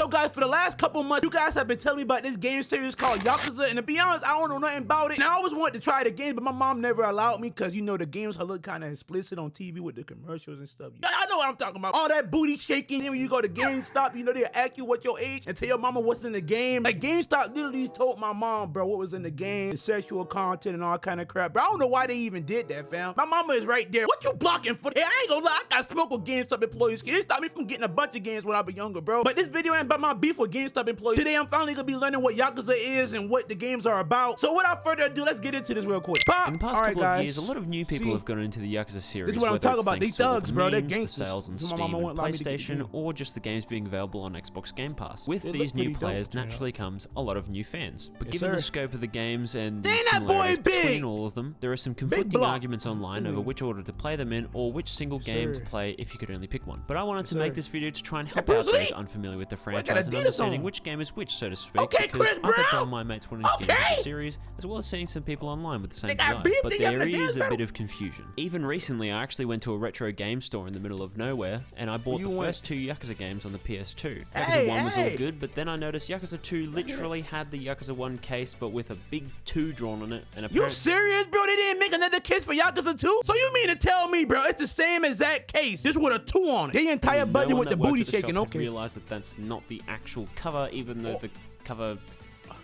So guys, for the last couple months, you guys have been telling me about this game series called Yakuza, and to be honest, I don't know nothing about it. And I always wanted to try the game, but my mom never allowed me because, you know, the games look kind of explicit on TV with the commercials and stuff. I know what I'm talking about. All that booty shaking. Then when you go to GameStop, you know, they'll ask you what your age and tell your mama what's in the game. Like, GameStop literally told my mom, bro, what was in the game, the sexual content and all kind of crap. But I don't know why they even did that, fam. My mama is right there. What you blocking for? Hey, I ain't gonna lie, I got smoke with GameStop employees. They stopped me from getting a bunch of games when I was younger, bro. But this video ain't about my beef with GameStop employees. Today, I'm finally gonna be learning what Yakuza is and what the games are about. So without further ado, let's get into this real quick. Pop. In the past couple of years, a lot of new people have gotten into the Yakuza series. This is what I'm talking about. These thugs, bro. They're gangsters. Sales on Steam and PlayStation, or just the games being available on Xbox Game Pass. With these new players, naturally comes a lot of new fans. But given the scope of the games and the similarities between all of them, there are some conflicting arguments online over which order to play them in, or which single game to play if you could only pick one. But I wanted to make this video to try and help out those unfamiliar with the franchise and understanding which game is which, so to speak. Because I could tell my mates wanted to get into the series, as well as seeing some people online with the same desire. But there is a bit of confusion. Even recently, I actually went to a retro game store in the middle of nowhere, and I bought the first two Yakuza games on the PS2. Yakuza 1 was all good, but then I noticed Yakuza 2 literally had the Yakuza 1 case, but with a big 2 drawn on it. And you serious, bro? They didn't make another case for Yakuza 2? So you mean to tell me, bro, it's the same exact case, just with a 2 on it? The entire button with the booty shaking, okay. Realize that that's not the actual cover, even though the cover...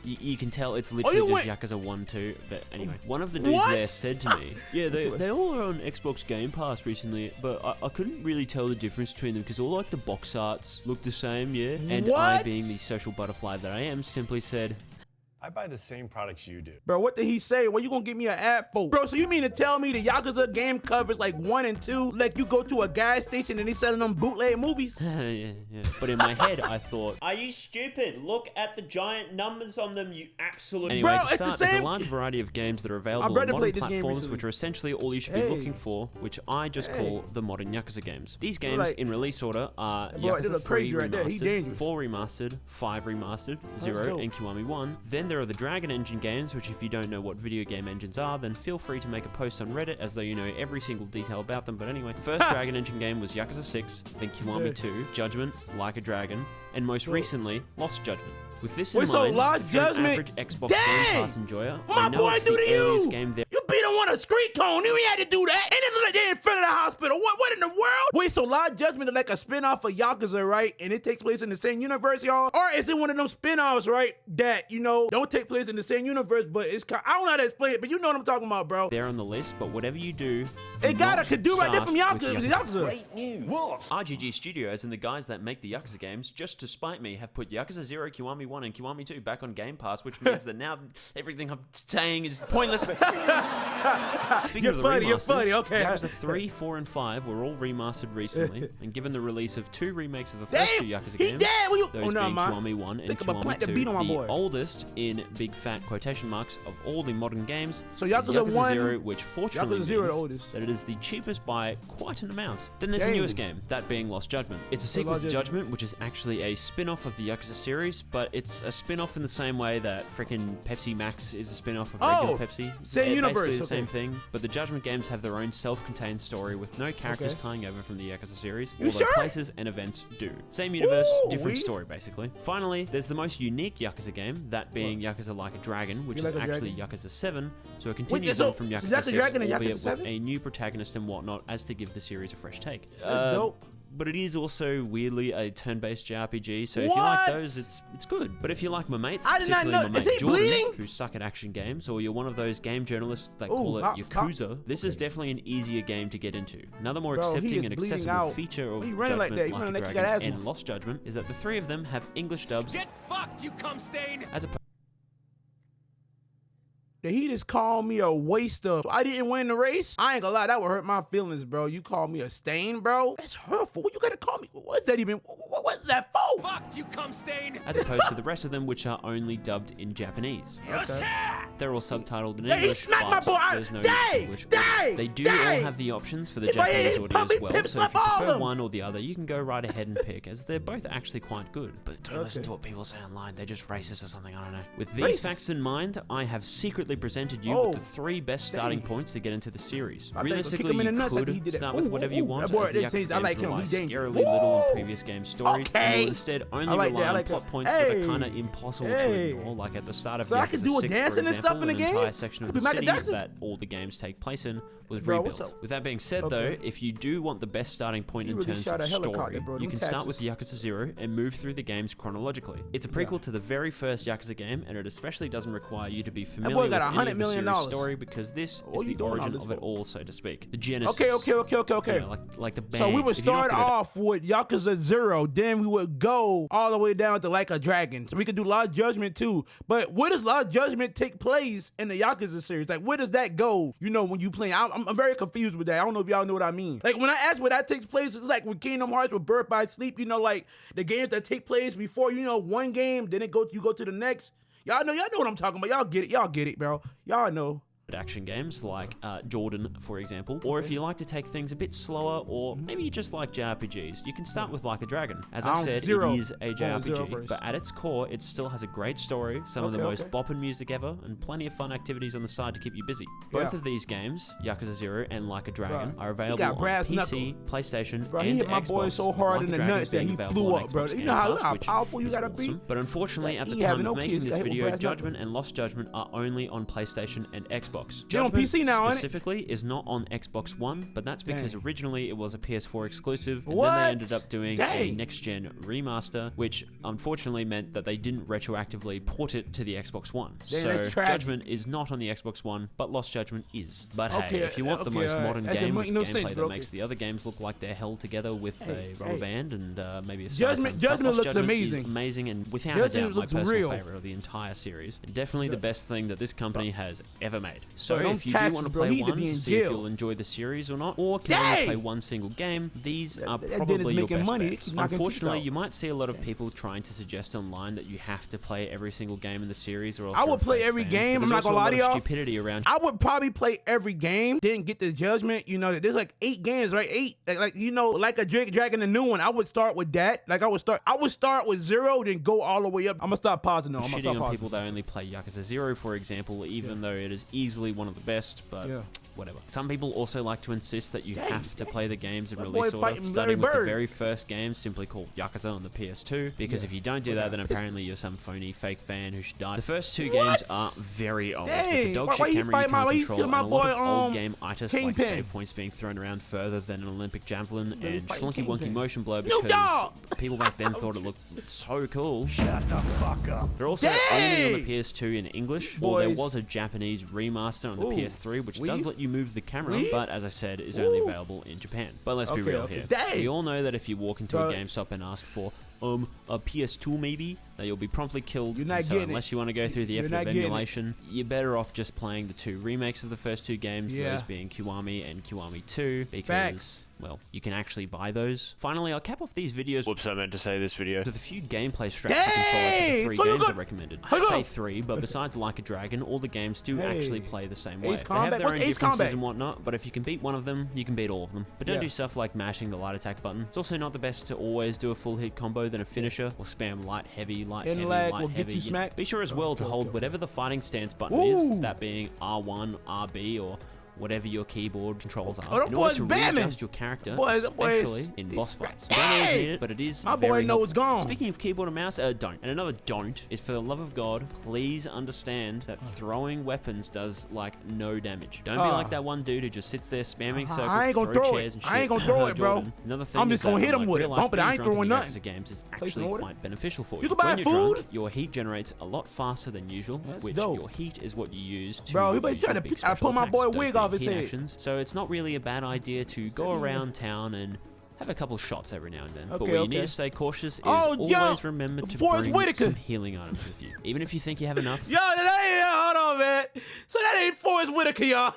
You can tell it's literally just Yakuza 1, 2, but anyway. One of the dudes there said to me, yeah, they all are on Xbox Game Pass recently, but I couldn't really tell the difference between them because all like the box arts look the same, yeah? And I, being the social butterfly that I am, simply said, I buy the same products you do. Bro, what did he say? What you gonna give me an ad for? Bro, so you mean to tell me the Yakuza game covers like 1 and 2, like you go to a gas station and they selling them bootleg movies? yeah. But in my head, I thought, are you stupid? Look at the giant numbers on them, you absolute... Anyway, bro, to start, there's a large variety of games that are available on modern platforms, which are essentially all you should be looking for, which I just call the modern Yakuza games. These games, in release order, are Yakuza 3 Remastered, 4 Remastered, 5 Remastered, 0, and Kiwami 1. Then there are the Dragon Engine games, which if you don't know what video game engines are, then feel free to make a post on Reddit as though you know every single detail about them. But anyway, the first Dragon Engine game was Yakuza 6, then Kiwami 2, Judgement, Like a Dragon, and most recently, Lost Judgment. With this in mind, if you're an average Xbox Game Pass enjoyer, I know it's the earliest game there. You beat him on a street cone. You ain't had to do that. And it look like they're in front of the hospital. What in the world? Wait, so Lost Judgment is like a spinoff of Yakuza, right? And it takes place in the same universe, y'all? Or is it one of them spinoffs, right? That, you know, don't take place in the same universe, but it's kind of, I don't know how to explain it, but you know what I'm talking about, bro. They're on the list, but whatever you do, it got a could-do right there from Yakuza. Great news. What? RGG Studios and the guys that make the Yakuza games, just to spite me, have put Yakuza 0, Kiwami 1, and Kiwami 2 back on Game Pass, which means that now everything I'm saying is pointless. Speaking of the remasters, okay. Yakuza 3, 4, and 5 were all remastered recently, and given the release of 2 remakes of the first 2 Yakuza games, those being Kiwami 1 and Kiwami 2, the oldest, in big fat quotation marks, of all the modern games, so Yakuza 0, which fortunately means that it is the cheapest by quite an amount. Then there's the newest game, that being Lost Judgment. It's a sequel to Judgment, which is actually a spin-off of the Yakuza series, but it's a spin-off in the same way that freaking Pepsi Max is a spin-off of regular Pepsi. Same universe. Basically the same thing, but the Judgment games have their own self-contained story with no characters tying over from the Yakuza series, although places and events do. Same universe, different story, basically. Finally, there's the most unique Yakuza game, that being Yakuza Like a Dragon, which is actually Yakuza 7, so it continues on from Yakuza 6, albeit with a new protagonist and whatnot, as to give the series a fresh take. That's dope. But it is also weirdly a turn-based JRPG, so if you like those, it's good. But if you like my mates, particularly my mate Jordan, who suck at action games, or you're one of those game journalists that call it Yakuza, this is definitely an easier game to get into. Another more accepting and accessible feature of Judgment, Like a Dragon, and Lost Judgment is that the 3 of them have English dubs. Get fucked, you cum stain! As opposed He just called me a waster. So I didn't win the race. I ain't gonna lie, that would hurt my feelings, bro. You called me a stain, bro? That's hurtful. What you gotta call me? What's that even? What's that for? Fuck you, cum stain! As opposed to the rest of them, which are only dubbed in Japanese. They're all subtitled in English, but there's no English. They do all have the options for the Japanese audio as well, so if you prefer one or the other, you can go right ahead and pick, as they're both actually quite good. But don't listen to what people say online. They're just racist or something, I don't know. With these facts in mind, I have secretly deliberately presented you with the 3 best starting points to get into the series. Realistically, you could start with whatever you want, as the Yakuza games rely scarily little on previous game stories, and will instead only rely on plot points that are kind of impossible to ignore, like at the start of Yakuza 6, for example, an entire section of the city that all the games take place in was rebuilt. With that being said, though, if you do want the best starting point in terms of story, you can start with Yakuza Zero and move through the games chronologically. It's a prequel to the very first Yakuza game, and it especially doesn't require you to be familiar with any of the series story, because this is the origin of it all, so to speak. The genesis. Okay. You know, like the band. So we would start off with Yakuza Zero, then we would go all the way down to Like a Dragon. So we could do Lost Judgment too. But where does Lost Judgment take place in the Yakuza series? Like, where does that go? You know, when you play, I'm very confused with that. I don't know if y'all know what I mean. Like, when I ask where that takes place, it's like with Kingdom Hearts, with Birth by Sleep. You know, like the games that take place before, you know, one game, then you go to the next. Y'all know what I'm talking about. Y'all get it, bro. Y'all know. Action games like Jordan, for example, or if you like to take things a bit slower, or maybe you just like JRPGs, you can start with Like a Dragon. As I said, it is a JRPG, but at its core, it still has a great story, some of the most bopping music ever, and plenty of fun activities on the side to keep you busy. Both of these games, Yakuza Zero and Like a Dragon, are available on PC, PlayStation, and he hit my Xbox. boy so hard in the nuts that he flew up, bro. You know how powerful you gotta be? But unfortunately, at the time of making this video, Judgment and Lost Judgment are only on PlayStation and Xbox. They're on PC now, specifically is not on Xbox One, but that's because originally it was a PS4 exclusive, and then they ended up doing a next-gen remaster, which unfortunately meant that they didn't retroactively port it to the Xbox One. So Judgment is not on the Xbox One, but Lost Judgment is. But hey, if you want the most modern game with gameplay that makes the other games look like they're held together with a rubber band and maybe a Judgment looks amazing. Amazing, and without a doubt my personal favorite of the entire series, and definitely the best thing that this company has ever made. So if you do want to play one to see if you'll enjoy the series or not, or can only play one single game, these are probably your best bets. Unfortunately, you might see a lot of people trying to suggest online that you have to play every single game in the series, or else I would play every game. I'm not gonna lie to y'all. Stupidity around. I would probably play every game, then get the Judgment. You know, there's like 8 games, right? 8. Like you know, Like a Dragon, the new one. I would start with that. Like I would start with Zero, then go all the way up. I'm gonna stop pausing though. Shitting on people that only play Yakuza Zero, for example, even though it is easily one of the best, but whatever. Some people also like to insist that you have to play the games in release order, starting with the very first game, simply called Yakuza on the PS2, because if you don't do that, then apparently you're some phony fake fan who should die. The first 2 games are very old, with a dog-shit camera you can't control, and a lot of old game-itis, like save points being thrown around further than an Olympic javelin, and schlunky wonky motion blur, because people back then thought it looked so cool. Shut the fuck up. They're also only on the PS2 in English, or there was a Japanese remaster on the PS3, which does let you move the camera, but as I said, is only available in Japan. But let's be real here. We all know that if you walk into a GameStop and ask for a PS2 maybe, that you'll be promptly killed. So unless you want to go through the effort of emulation, you're better off just playing the 2 remakes of the first 2 games, those being Kiwami and Kiwami 2, because well, you can actually buy those. Finally, I'll cap off these videos. Whoops, I meant to say this video. With a few gameplay straps you can follow for the 3 games I recommended. I say 3, but besides Like a Dragon, all the games do actually play the same way. They have their own differences and whatnot, but if you can beat one of them, you can beat all of them. But don't do stuff like mashing the light attack button. It's also not the best to always do a full hit combo, then a finisher, or spam light heavy, light heavy, light heavy. Be sure as well to hold whatever the fighting stance button is, that being R1, RB, or whatever your keyboard controls are, in order to readjust your character, especially in boss fights. You don't always need it, but it is very helpful. Speaking of keyboard and mouse, don't. And another don't is, for the love of God, please understand that throwing weapons does, like, no damage. Don't be like that one dude who just sits there spamming circles, throw chairs and shit. I ain't gonna throw it, bro. Another thing I'm just gonna hit him with it. Bump it. I ain't throwing nothing. Yakuza games is actually quite beneficial for you. You can buy food? Drunk, your heat generates a lot faster than usual, which your heat is what you use to... Bro, he trying to pull my boy wig off his head. So it's not really a bad idea to go around town and have a couple shots every now and then. But where you need to stay cautious is always remember to bring some healing items with you. Even if you think you have enough. Hold on, man. So that ain't Forrest Whitaker, y'all.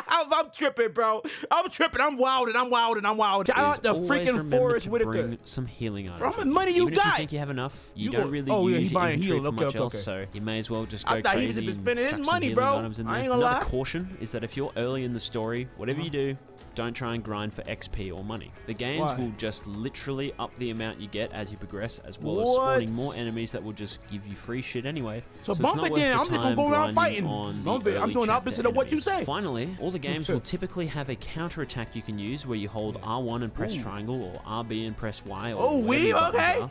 I'm tripping, bro. I'm tripping. I'm wilding. Shout out to freaking Forrest Whitaker. Bring some healing items. Bro, how much money you Even got? if you think you have enough, you don't really use he buying inventory healing. for Okay, much else, okay. so you may as well just go I thought he was crazy just and spending his chuck some money, healing bro. items in I there. ain't gonna Another lie. caution is that if you're early in the story, whatever you do, don't try and grind for XP or money. The games will just literally up the amount you get as you progress, as well as spawning more enemies that will just give you free shit anyway. So bump it then. I'm just gonna go around fighting. Bump it. I'm doing the opposite of what you say. Finally, all the games will typically have a counter attack you can use where you hold R1 and press triangle, or RB and press Y, or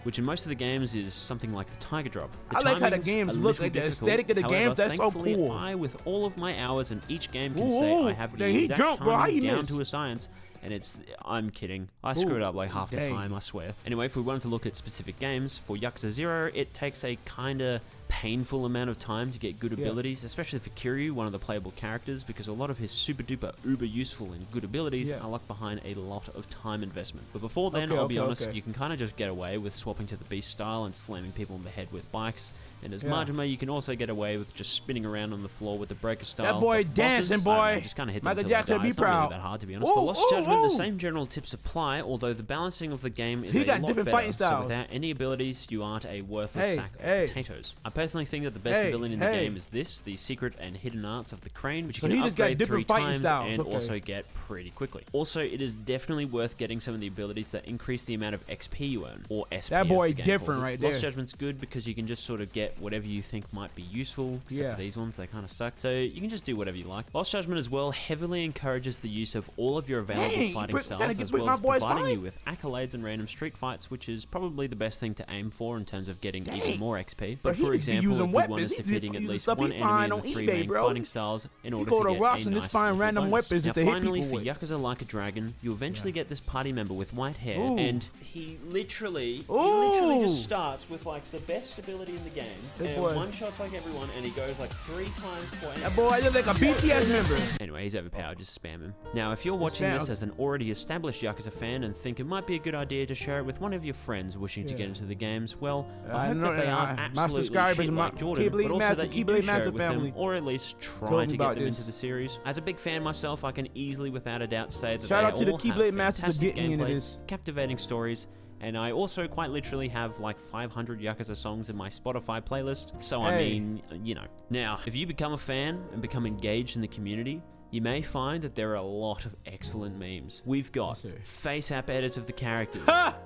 which in most of the games is something like the Tiger Drop. I like how the games look, like the aesthetic of the games. That's so cool. I, with all of my hours in each game, can say I have the exact timing down to a science, and I'm kidding. I screwed up like half the time, I swear. Anyway, if we wanted to look at specific games, for Yakuza Zero, it takes a kinda painful amount of time to get good abilities, especially for Kiryu, one of the playable characters, because a lot of his super duper uber useful and good abilities are locked behind a lot of time investment. But before then, I'll be honest, you can kind of just get away with swapping to the beast style and slamming people in the head with bikes. And as Majima, you can also get away with just spinning around on the floor with the breaker style. That boy dancing, boy. Just kind of hit Michael them Jackson, until they die. be It's not really proud. that hard, to be honest. For Lost Judgment, the same general tips apply, although the balancing of the game is a lot different better. fighting So styles. without any abilities, you aren't a worthless sack of potatoes. I personally think that the best ability in the game is the secret and hidden arts of the crane, which you can upgrade 3 times and also get pretty quickly. Also, it is definitely worth getting some of the abilities that increase the amount of XP you earn, or SP. That boy as the game different calls it. right there. Lost Judgment's good because you can just sort of get whatever you think might be useful, except for these ones, they kind of suck. So you can just do whatever you like. Lost Judgment as well heavily encourages the use of all of your available fighting styles, as well as providing you with accolades and random street fights, which is probably the best thing to aim for in terms of getting even more XP. But for example, a good one is defeating at least one enemy in the 3 main fighting styles in order to get a nice random weapons now finally, for Yakuza Like a Dragon, you eventually get this party member with white hair, and he literally just starts with like the best ability in the game, and one-shots like everyone, and he goes like 3 times per enemy. That boy looks like a BTS member. Anyway, he's overpowered, just spam him. Now, if you're watching this as an already established Yakuza fan and think it might be a good idea to share it with one of your friends wishing to get into the games, well, I hope that they aren't absolutely shit like Jordan, but also that you do share it with them, or at least try to get them into the series. As a big fan myself, I can easily, without a doubt, say that Shout out to the all Keyblade have Masters for fantastic getting me into gameplay, this. captivating stories, and I also quite literally have like 500 Yakuza songs in my Spotify playlist, so I mean, you know. Now, if you become a fan and become engaged in the community, you may find that there are a lot of excellent memes. We've got face app edits of the characters. That's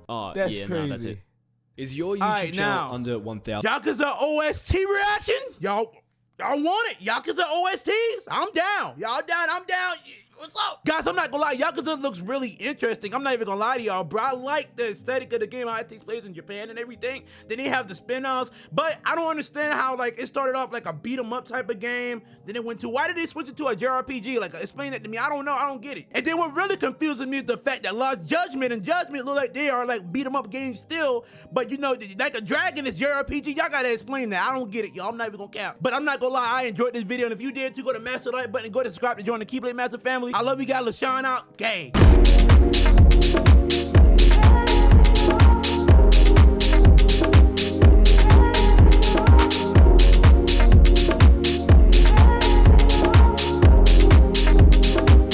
no, that's it. Is your YouTube channel under 1,000? Yakuza OST reaction? Y'all want it? Yakuza OSTs? I'm down. Y'all down? I'm down. What's up? Guys, I'm not gonna lie. Yakuza looks really interesting. I'm not even gonna lie to y'all, bro. I like the aesthetic of the game, how it takes place in Japan and everything. Then they have the spin-offs, but I don't understand how, like, it started off like a beat-em-up type of game. Then it went to, why did they switch it to a JRPG? Like, explain that to me. I don't know. I don't get it. And then what really confuses me is the fact that Lost Judgment and Judgment look like they are like beat-em-up games still, but you know, like a Dragon is JRPG. Y'all gotta explain that. I don't get it, y'all. I'm not even gonna cap. But I'm not gonna lie, I enjoyed this video, and if you did too, go to mash the like button and go to subscribe to join the Keyblade Master family. I love you guys. Let's shine out. Gang.